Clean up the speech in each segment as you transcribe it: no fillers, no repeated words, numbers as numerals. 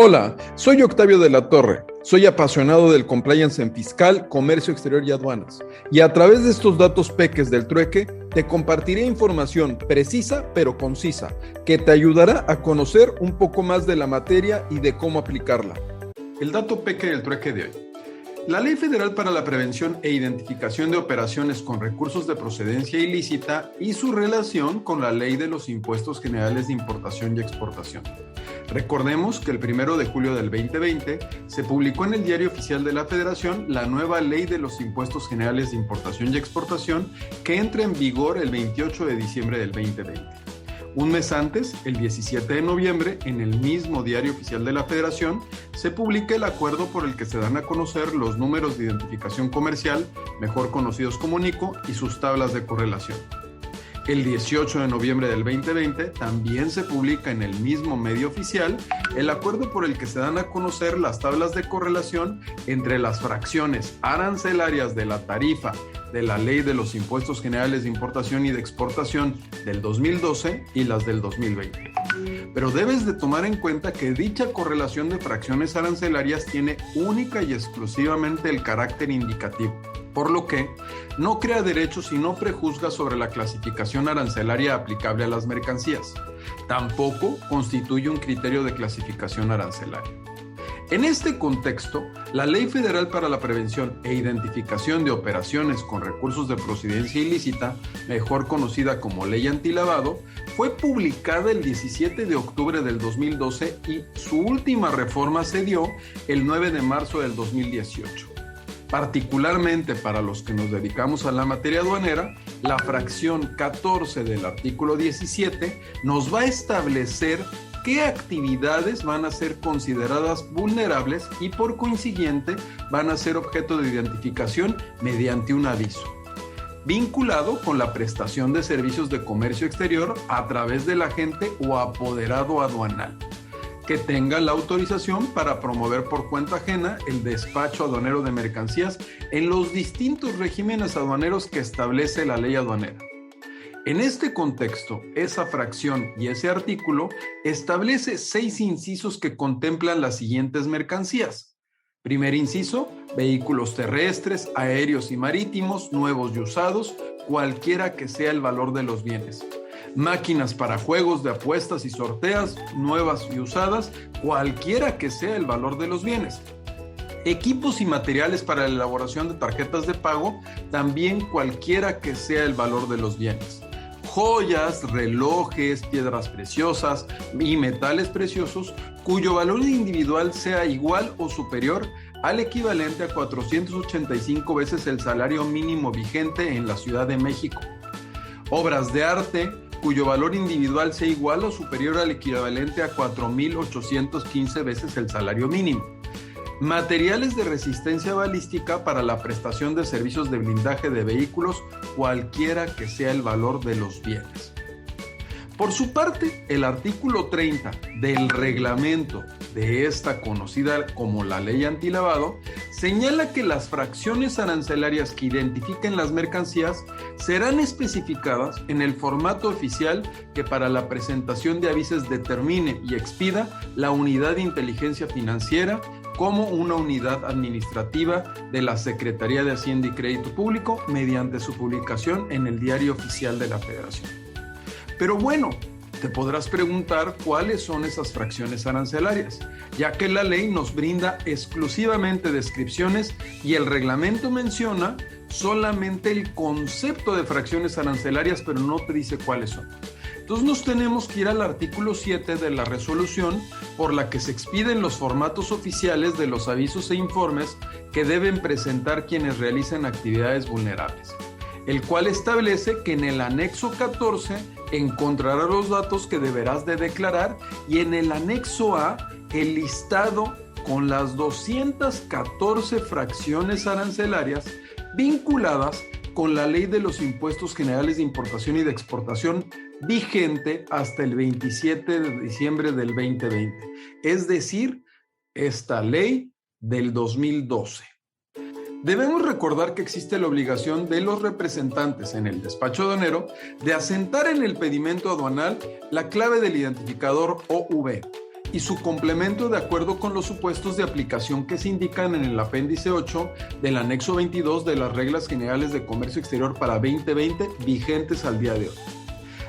Hola, soy Octavio de la Torre. Soy apasionado del compliance en fiscal, comercio exterior y aduanas. Y a través de estos datos peques del trueque, te compartiré información precisa pero concisa que te ayudará a conocer un poco más de la materia y de cómo aplicarla. El dato peque del trueque de hoy. La Ley Federal para la Prevención e Identificación de Operaciones con Recursos de Procedencia Ilícita y su relación con la Ley de los Impuestos Generales de Importación y Exportación. Recordemos que el 1 de julio del 2020 se publicó en el Diario Oficial de la Federación la nueva Ley de los Impuestos Generales de Importación y Exportación que entra en vigor el 28 de diciembre del 2020. Un mes antes, el 17 de noviembre, en el mismo Diario Oficial de la Federación, se publica el acuerdo por el que se dan a conocer los números de identificación comercial, mejor conocidos como NICO, y sus tablas de correlación. El 18 de noviembre del 2020 también se publica en el mismo medio oficial el acuerdo por el que se dan a conocer las tablas de correlación entre las fracciones arancelarias de la tarifa de la Ley de los Impuestos Generales de Importación y de Exportación del 2012 y las del 2020. Pero debes de tomar en cuenta que dicha correlación de fracciones arancelarias tiene única y exclusivamente el carácter indicativo, por lo que no crea derechos y no prejuzga sobre la clasificación arancelaria aplicable a las mercancías. Tampoco constituye un criterio de clasificación arancelaria. En este contexto, la Ley Federal para la Prevención e Identificación de Operaciones con Recursos de Procedencia Ilícita, mejor conocida como Ley Antilavado, fue publicada el 17 de octubre del 2012 y su última reforma se dio el 9 de marzo del 2018. Particularmente para los que nos dedicamos a la materia aduanera, la fracción 14 del artículo 17 nos va a establecer qué actividades van a ser consideradas vulnerables y por consiguiente van a ser objeto de identificación mediante un aviso, vinculado con la prestación de servicios de comercio exterior a través del agente o apoderado aduanal, que tenga la autorización para promover por cuenta ajena el despacho aduanero de mercancías en los distintos regímenes aduaneros que establece la ley aduanera. En este contexto, esa fracción y ese artículo establece 6 incisos que contemplan las siguientes mercancías. Primer inciso, vehículos terrestres, aéreos y marítimos, nuevos y usados, cualquiera que sea el valor de los bienes. Máquinas para juegos de apuestas y sorteos, nuevas y usadas, cualquiera que sea el valor de los bienes. Equipos y materiales para la elaboración de tarjetas de pago, también cualquiera que sea el valor de los bienes. Joyas, relojes, piedras preciosas y metales preciosos cuyo valor individual sea igual o superior al equivalente a 485 veces el salario mínimo vigente en la Ciudad de México. Obras de arte cuyo valor individual sea igual o superior al equivalente a 4.815 veces el salario mínimo. Materiales de resistencia balística para la prestación de servicios de blindaje de vehículos, cualquiera que sea el valor de los bienes. Por su parte, el artículo 30 del reglamento de esta conocida como la Ley Antilavado señala que las fracciones arancelarias que identifiquen las mercancías serán especificadas en el formato oficial que para la presentación de avisos determine y expida la Unidad de Inteligencia Financiera como una unidad administrativa de la Secretaría de Hacienda y Crédito Público mediante su publicación en el Diario Oficial de la Federación. Pero bueno, te podrás preguntar cuáles son esas fracciones arancelarias, ya que la ley nos brinda exclusivamente descripciones y el reglamento menciona solamente el concepto de fracciones arancelarias, pero no te dice cuáles son. Entonces nos tenemos que ir al artículo 7 de la resolución por la que se expiden los formatos oficiales de los avisos e informes que deben presentar quienes realicen actividades vulnerables, el cual establece que en el anexo 14 encontrarás los datos que deberás de declarar y en el anexo A el listado con las 214 fracciones arancelarias vinculadas con la Ley de los Impuestos Generales de Importación y de Exportación vigente hasta el 27 de diciembre del 2020, es decir, esta ley del 2012. Debemos recordar que existe la obligación de los representantes en el despacho aduanero de asentar en el pedimento aduanal la clave del identificador OV y su complemento de acuerdo con los supuestos de aplicación que se indican en el apéndice 8 del anexo 22 de las Reglas Generales de Comercio Exterior para 2020 vigentes al día de hoy.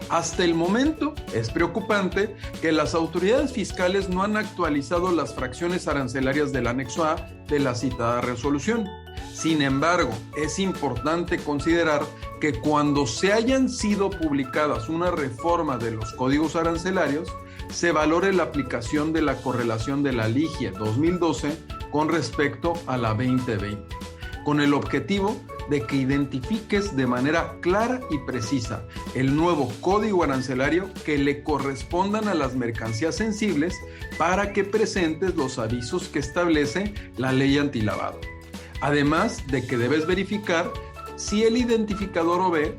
Hasta el momento es preocupante que las autoridades fiscales no han actualizado las fracciones arancelarias del anexo A de la citada resolución. Sin embargo, es importante considerar que cuando se hayan sido publicadas una reforma de los códigos arancelarios, se valore la aplicación de la correlación de la LIGIE 2012 con respecto a la 2020, con el objetivo de que identifiques de manera clara y precisa el nuevo código arancelario que le correspondan a las mercancías sensibles para que presentes los avisos que establece la ley antilavado. Además de que debes verificar si el identificador OB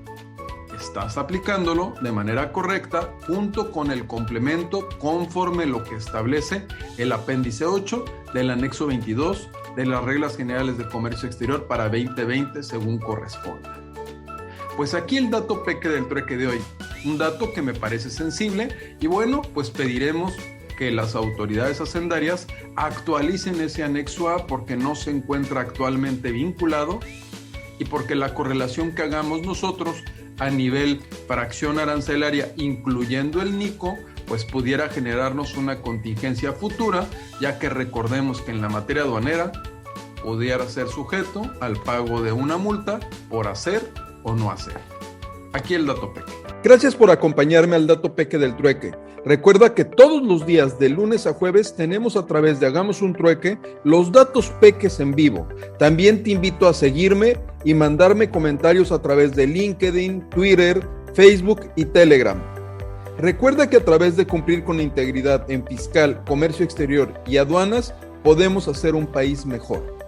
estás aplicándolo de manera correcta junto con el complemento conforme lo que establece el apéndice 8 del anexo 22 de las Reglas Generales de Comercio Exterior para 2020 según corresponda. Pues aquí el dato peque del trueque de hoy, un dato que me parece sensible y bueno, pues pediremos que las autoridades hacendarias actualicen ese anexo A porque no se encuentra actualmente vinculado y porque la correlación que hagamos nosotros a nivel fracción arancelaria, incluyendo el NICO, pues pudiera generarnos una contingencia futura, ya que recordemos que en la materia aduanera pudiera ser sujeto al pago de una multa por hacer o no hacer. Aquí el dato peque. Gracias por acompañarme al dato peque del trueque. Recuerda que todos los días de lunes a jueves tenemos a través de Hagamos un Trueque los datos peques en vivo. También te invito a seguirme y mandarme comentarios a través de LinkedIn, Twitter, Facebook y Telegram. Recuerda que a través de cumplir con integridad en fiscal, comercio exterior y aduanas, podemos hacer un país mejor.